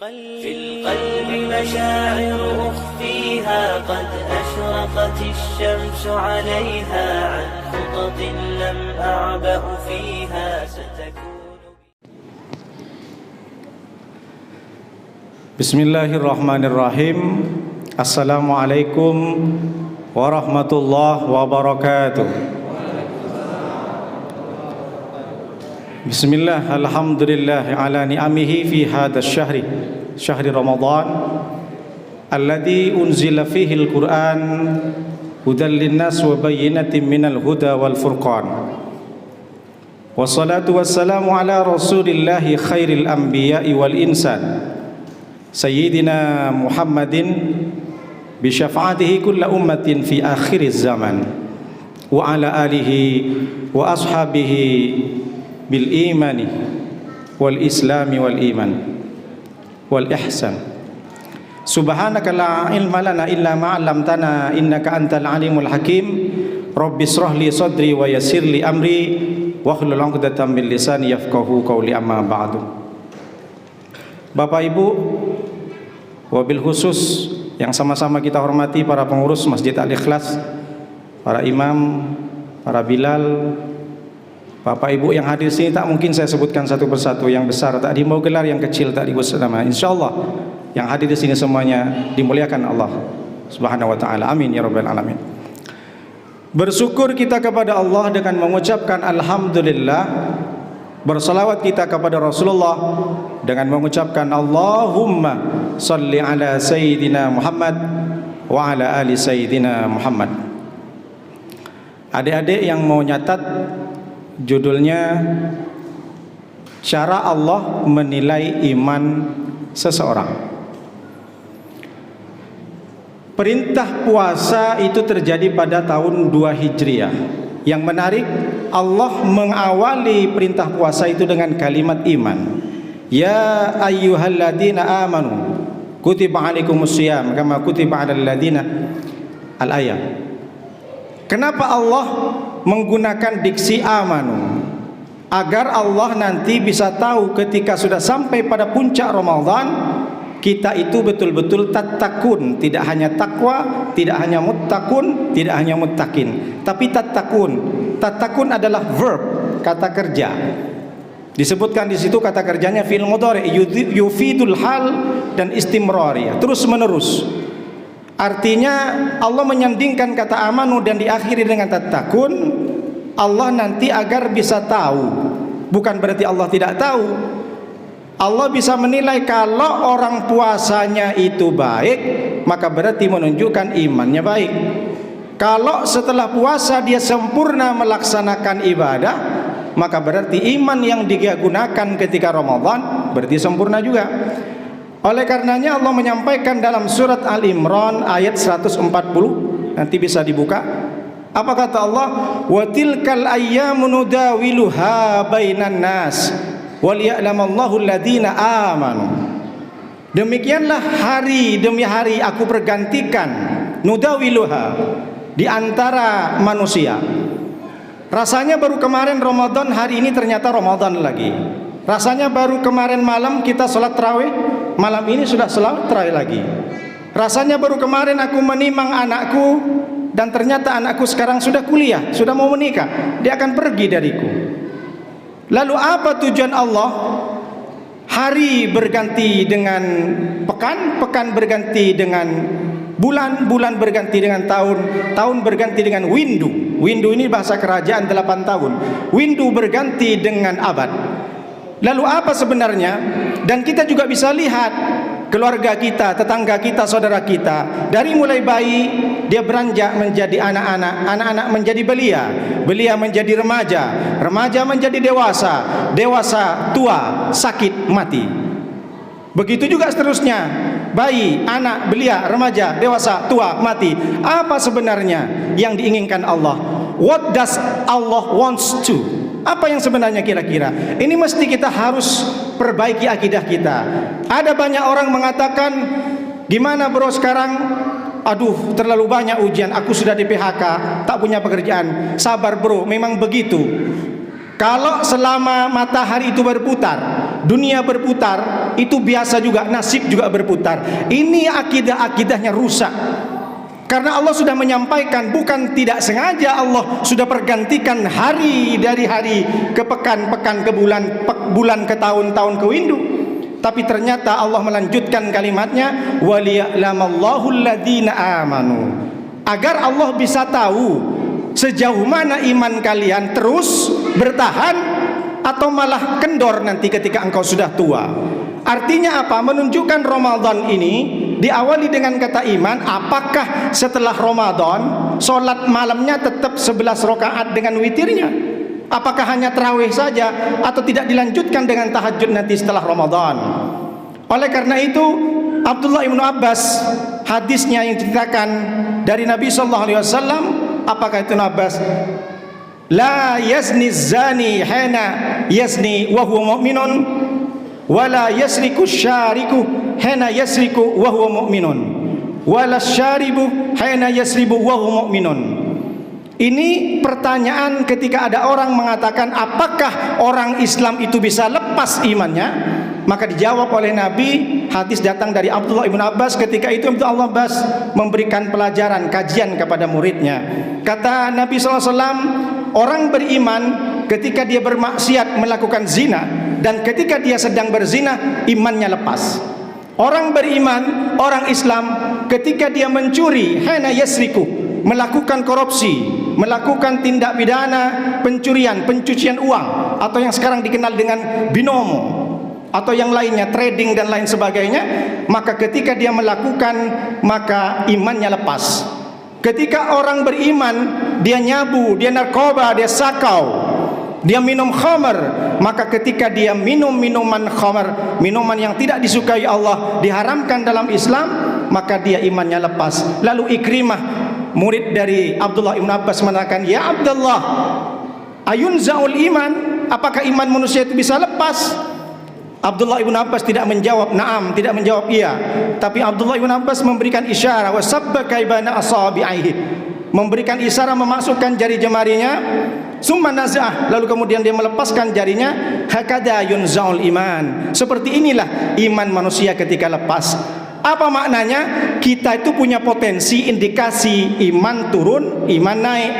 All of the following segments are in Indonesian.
في القلب مشاعر أخفيها قد أشرقت الشمس عليها عن خطط لم أعبأ فيها ستكون. بسم الله الرحمن الرحيم. السلام عليكم ورحمة الله وبركاته. Bismillah, alhamdulillah ala ni'amihi fi hadha syahri syahri Ramadan alladhi unzila fihi al-Quran hudan linnas wa bayyinatin minal huda wal furqan. Wassalatu wassalamu ala rasulillahi khairil anbiya'i wal insan sayyidina Muhammadin bi syafa'atihi kulla ummatin fi akhiriz zaman wa ala alihi wa ashabihi bil imani wal islami wal iman wal ihsan. Subhanaka la ilma lana illa ma 'allamtana innaka antal alimul hakim. Rabbi shrah li sadri wa yassir li amri wahlul 'uqdatam min lisani yafqahu qawli, amma ba'du. Bapak Ibu, wabil khusus yang sama-sama kita hormati para pengurus Masjid Al-Ikhlas, para imam, para bilal, Bapak Ibu yang hadir sini, tak mungkin saya sebutkan satu persatu. Yang besar tak dimau gelar, yang kecil tak disebut nama. Insyaallah yang hadir di sini semuanya dimuliakan Allah Subhanahu wa taala. Amin ya rabbal alamin. Bersyukur kita kepada Allah dengan mengucapkan alhamdulillah. Bersalawat kita kepada Rasulullah dengan mengucapkan Allahumma salli ala sayyidina Muhammad wa ala ali sayyidina Muhammad. Adik-adik yang mau nyatat, judulnya cara Allah menilai iman seseorang. Perintah puasa itu terjadi pada tahun 2 Hijriah. Yang menarik, Allah mengawali perintah puasa itu dengan kalimat iman. Ya ayyuhalladzina amanu kutiba alaikumusiyam kama kutiba alal ladzina al-ayat. Kenapa Allah menggunakan diksi amanu? Agar Allah nanti bisa tahu ketika sudah sampai pada puncak Ramadan, kita itu betul-betul tattaqun, tidak hanya takwa, tidak hanya muttaqun, tidak hanya muttaqin, tapi tattaqun. Tattaqun adalah verb, kata kerja. Disebutkan di situ kata kerjanya fi'il mudhari' yufidul hal dan istimrariyah, terus menerus. Artinya Allah menyandingkan kata amanu dan diakhiri dengan tattaqun. Allah nanti agar bisa tahu, bukan berarti Allah tidak tahu. Allah bisa menilai kalau orang puasanya itu baik, maka berarti menunjukkan imannya baik. Kalau setelah puasa dia sempurna melaksanakan ibadah, maka berarti iman yang dia gunakan ketika Ramadan berarti sempurna juga. Oleh karenanya Allah menyampaikan dalam surat Al-Imran ayat 140, nanti bisa dibuka. Apa kata Allah? Wa tilkal ayyamu nudawiluha bainan nas wal ya'lamallahu alladziina amanu. Demikianlah hari demi hari aku pergantikan, nudawiluha, di antara manusia. Rasanya baru kemarin Ramadan, hari ini ternyata Ramadan lagi. Rasanya baru kemarin malam kita sholat tarawih, malam ini sudah sholat tarawih lagi. Rasanya baru kemarin aku menimang anakku, dan ternyata anakku sekarang sudah kuliah, sudah mau menikah, dia akan pergi dariku. Lalu apa tujuan Allah? Hari berganti dengan pekan, pekan berganti dengan bulan, bulan berganti dengan tahun, tahun berganti dengan windu. Windu ini bahasa kerajaan 8 tahun. Windu berganti dengan abad. Lalu apa sebenarnya? Dan kita juga bisa lihat keluarga kita, tetangga kita, saudara kita, dari mulai bayi dia beranjak menjadi anak-anak, anak-anak menjadi belia, belia menjadi remaja, remaja menjadi dewasa, dewasa tua, sakit, mati. Begitu juga seterusnya, bayi, anak, belia, remaja, dewasa, tua, mati. Apa sebenarnya yang diinginkan Allah? What does Allah wants to? Apa yang sebenarnya kira-kira? Ini mesti kita harus perbaiki akidah kita. Ada banyak orang mengatakan, gimana bro sekarang? Aduh, terlalu banyak ujian, aku sudah di PHK, tak punya pekerjaan. Sabar bro, memang begitu. Kalau selama matahari itu berputar, dunia berputar, itu biasa juga, nasib juga berputar. Ini akidah-akidahnya rusak. Karena Allah sudah menyampaikan, bukan tidak sengaja Allah sudah pergantikan hari dari hari ke pekan, pekan ke bulan, bulan ke tahun, tahun ke windu. Tapi ternyata Allah melanjutkan kalimatnya, waliya'lamallahu alladhina amanu, agar Allah bisa tahu sejauh mana iman kalian terus bertahan atau malah kendor nanti ketika engkau sudah tua. Artinya apa? Menunjukkan Ramadan ini diawali dengan kata iman. Apakah setelah Ramadan sholat malamnya tetap 11 rakaat dengan witirnya? Apakah hanya tarawih saja atau tidak dilanjutkan dengan tahajud nanti setelah Ramadan? Oleh karena itu Abdullah ibnu Abbas, hadisnya yang diceritakan dari Nabi SAW, apakah itu Abbas? La yazni zani hina yazni wa huwa mu'minun, wala yasriku syariku hina yasriku wa huwa mu'minun, wala syaribu hina yasribu wa huwa mu'minun. Ini pertanyaan ketika ada orang mengatakan apakah orang Islam itu bisa lepas imannya, maka dijawab oleh Nabi. Hadis datang dari Abdullah ibn Abbas. Ketika itu Abdullah Abbas memberikan pelajaran, kajian kepada muridnya. Kata Nabi SAW, orang beriman ketika dia bermaksiat melakukan zina, dan ketika dia sedang berzina imannya lepas. Orang beriman, orang Islam, ketika dia mencuri, hana yasriku, melakukan korupsi, melakukan tindak pidana pencurian, pencucian uang, atau yang sekarang dikenal dengan binomo, atau yang lainnya, trading dan lain sebagainya, maka ketika dia melakukan, maka imannya lepas. Ketika orang beriman, dia nyabu, dia narkoba, dia sakau, dia minum khamar, maka ketika dia minum minuman khamar, minuman yang tidak disukai Allah, diharamkan dalam Islam, maka dia imannya lepas. Lalu Ikrimah, murid dari Abdullah ibn Abbas, mengatakan, ya Abdullah, ayunzaul iman, apakah iman manusia itu bisa lepas? Abdullah ibn Abbas tidak menjawab na'am, tidak menjawab iya, tapi Abdullah ibn Abbas memberikan isyarat, wa sabbaka ibana asabi'aihi, memberikan isyarat memasukkan jari jemarinya, summa naz'ah, lalu kemudian dia melepaskan jarinya. Hakada yunzaul iman, seperti inilah iman manusia ketika lepas. Apa maknanya? Kita itu punya potensi indikasi iman turun, iman naik.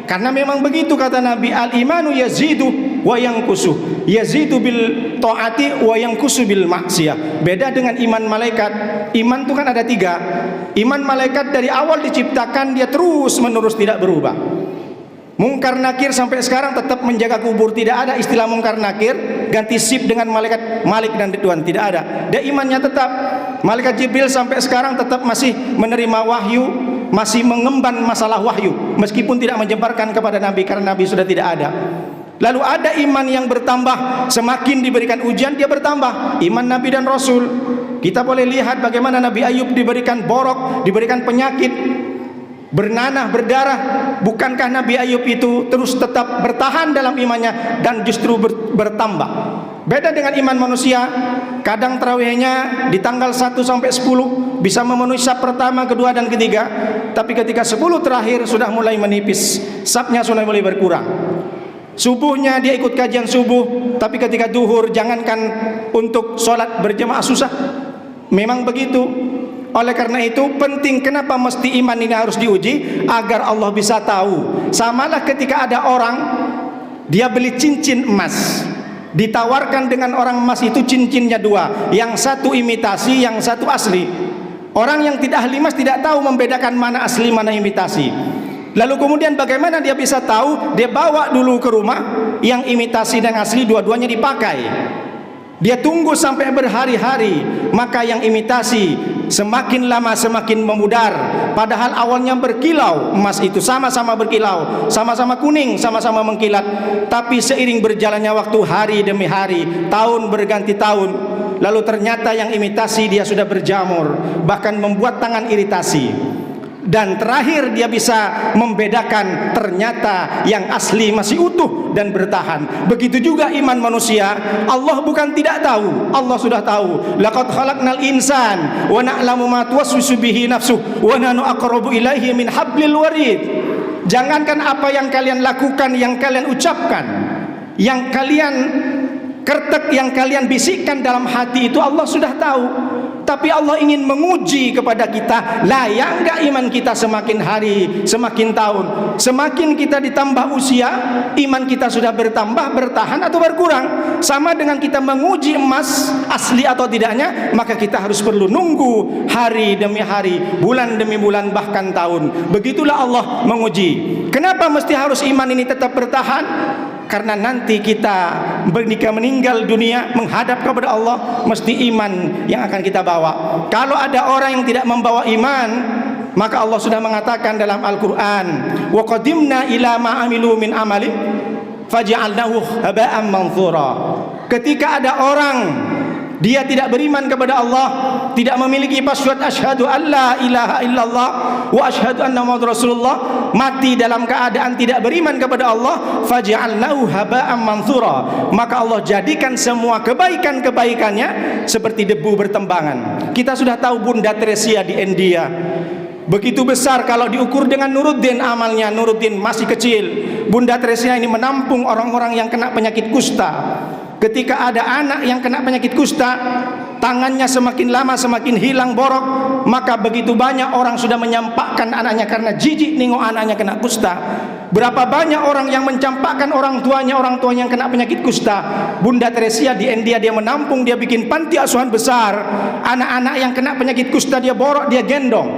Karena memang begitu kata Nabi, al-imanu yazidu wa yanqusu, yazidu bil taati wa yanqusu bil maksiyah. Beda dengan iman malaikat. Iman itu kan ada 3. Iman malaikat dari awal diciptakan dia terus menerus tidak berubah. Mungkar nakir sampai sekarang tetap menjaga kubur, tidak ada istilah mungkar nakir ganti sip dengan malaikat Malik dan Ridwan, tidak ada. Dia imannya tetap. Malaikat Jibril sampai sekarang tetap masih menerima wahyu, masih mengemban masalah wahyu, meskipun tidak menyebarkan kepada Nabi karena Nabi sudah tidak ada. Lalu ada iman yang bertambah, semakin diberikan ujian dia bertambah. Iman Nabi dan Rasul, kita boleh lihat bagaimana Nabi Ayub diberikan borok, diberikan penyakit, bernanah, berdarah. Bukankah Nabi Ayub itu terus tetap bertahan dalam imannya dan justru bertambah? Beda dengan iman manusia, kadang tarawihnya di tanggal 1 sampai 10 bisa memenuhi sab pertama, kedua dan ketiga, tapi ketika 10 terakhir sudah mulai menipis, sabnya sudah mulai berkurang. Subuhnya dia ikut kajian subuh, tapi ketika duhur jangankan untuk sholat berjamaah susah. Memang begitu. Oleh karena itu penting, kenapa mesti iman ini harus diuji? Agar Allah bisa tahu. Samalah ketika ada orang dia beli cincin emas, ditawarkan dengan orang emas itu cincinnya 2, yang satu imitasi, yang satu asli. Orang yang tidak ahli emas tidak tahu membedakan mana asli mana imitasi. Lalu kemudian bagaimana dia bisa tahu? Dia bawa dulu ke rumah, yang imitasi dan asli dua-duanya dipakai. Dia tunggu sampai berhari-hari, maka yang imitasi semakin lama semakin memudar. Padahal awalnya berkilau, emas itu sama-sama berkilau, sama-sama kuning, sama-sama mengkilat. Tapi seiring berjalannya waktu, hari demi hari, tahun berganti tahun, lalu ternyata yang imitasi dia sudah berjamur, bahkan membuat tangan iritasi. Dan terakhir dia bisa membedakan, ternyata yang asli masih utuh dan bertahan. Begitu juga iman manusia. Allah bukan tidak tahu, Allah sudah tahu. Laqad khalaqnal insan wa na'lamu ma tuwaswisu bihi nafsuhu wa nahnu aqrabu ilaihi min hablil warid. Jangankan apa yang kalian lakukan, yang kalian ucapkan, yang kalian Kertek yang kalian bisikkan dalam hati itu Allah sudah tahu. Tapi Allah ingin menguji kepada kita, layak enggak iman kita semakin hari, semakin tahun. Semakin kita ditambah usia, iman kita sudah bertambah, bertahan atau berkurang. Sama dengan kita menguji emas asli atau tidaknya, maka kita harus perlu nunggu hari demi hari, bulan demi bulan, bahkan tahun. Begitulah Allah menguji. Kenapa mesti harus iman ini tetap bertahan? Karena nanti kita ketika meninggal dunia menghadap kepada Allah, mesti iman yang akan kita bawa. Kalau ada orang yang tidak membawa iman, maka Allah sudah mengatakan dalam Al-Quran, wa qadimna ila ma amilu min amalin faj'alnahu haba'an manthura. Ketika ada orang dia tidak beriman kepada Allah, tidak memiliki passyad asyhadu alla ilaha illallah wa asyhadu anna muhammadar rasulullah, mati dalam keadaan tidak beriman kepada Allah, faj'alnahu haba'an manthura, maka Allah jadikan semua kebaikan-kebaikannya seperti debu bertembangan. Kita sudah tahu Bunda Teresia di India begitu besar, kalau diukur dengan Nuruddin amalnya. Nuruddin masih kecil, Bunda Teresia ini menampung orang-orang yang kena penyakit kusta. Ketika ada anak yang kena penyakit kusta, tangannya semakin lama semakin hilang borok, maka begitu banyak orang sudah menyampakkan anaknya karena jijik nengok anaknya kena kusta. Berapa banyak orang yang mencampakkan orang tuanya yang kena penyakit kusta. Bunda Teresia di India, dia menampung, dia bikin panti asuhan besar. Anak-anak yang kena penyakit kusta dia borok, dia gendong,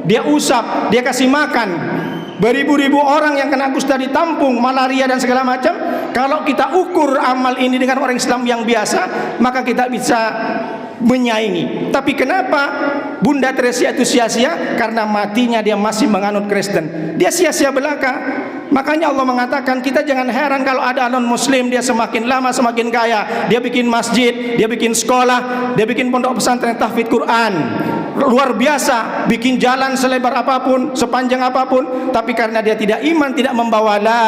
dia usap, dia kasih makan. Beribu-ribu orang yang kena kusta ditampung, malaria dan segala macam. Kalau kita ukur amal ini dengan orang Islam yang biasa, maka kita bisa menyaingi. Tapi kenapa Bunda Teresia itu sia-sia? Karena matinya dia masih menganut Kristen. Dia sia-sia belaka. Makanya Allah mengatakan, kita jangan heran kalau ada non muslim dia semakin lama semakin kaya. Dia bikin masjid, dia bikin sekolah, dia bikin pondok pesantren tahfidz Quran. Luar biasa, bikin jalan selebar apapun, sepanjang apapun, tapi karena dia tidak iman, tidak membawa la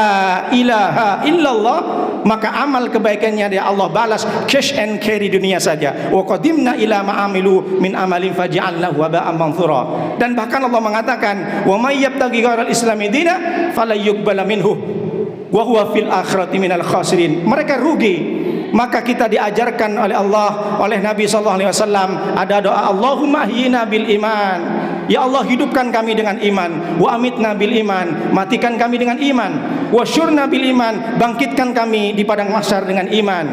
ilaha illallah, maka amal kebaikannya dia Allah balas cash and carry dunia saja. Wa qadimna ila ma amilu min amalin faj'alnahu haba'an manthura. Dan bahkan Allah mengatakan, wa may yabtaghi ghairal islami dina fala yuqbala minhu wa huwa fil akhirati minal khasirin. Mereka rugi. Maka kita diajarkan oleh Allah, oleh Nabi SAW, ada doa, Allahumma ahyina bil iman, ya Allah hidupkan kami dengan iman, wa amitna bil iman, matikan kami dengan iman, wa syurna bil iman, bangkitkan kami di padang mahsyar dengan iman,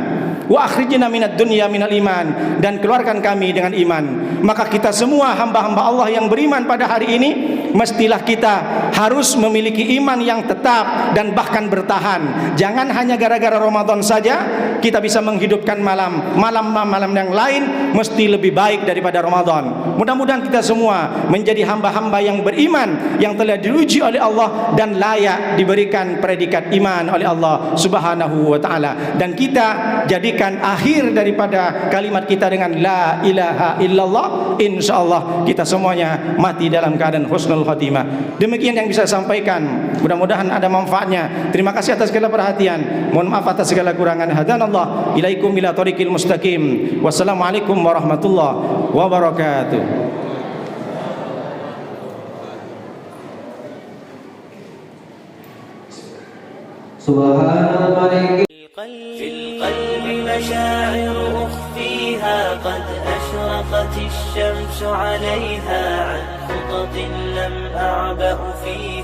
wa akhrijna minad dunya minal iman, dan keluarkan kami dengan iman. Maka kita semua hamba-hamba Allah yang beriman pada hari ini, mestilah kita harus memiliki iman yang tetap dan bahkan bertahan. Jangan hanya gara-gara Ramadan saja kita bisa menghidupkan malam yang lain mesti lebih baik daripada Ramadan. Mudah-mudahan kita semua menjadi hamba-hamba yang beriman, yang telah diuji oleh Allah dan layak diberikan predikat iman oleh Allah Subhanahu wa taala. Dan kita jadikan akhir daripada kalimat kita dengan la ilaha illallah. Insyaallah kita semuanya mati dalam keadaan husnul khatimah. Demikian yang bisa saya sampaikan, mudah-mudahan ada manfaatnya. Terima kasih atas segala perhatian, mohon maaf atas segala kurangan. Hadanallah ilaikum ila thoriqil mustaqim. Wassalamualaikum warahmatullahi wabarakatuh. Subhanallah. في القلب مشاعر أخفيها قد أشرقت الشمس عليها عن خطط لم أعبأ فيها.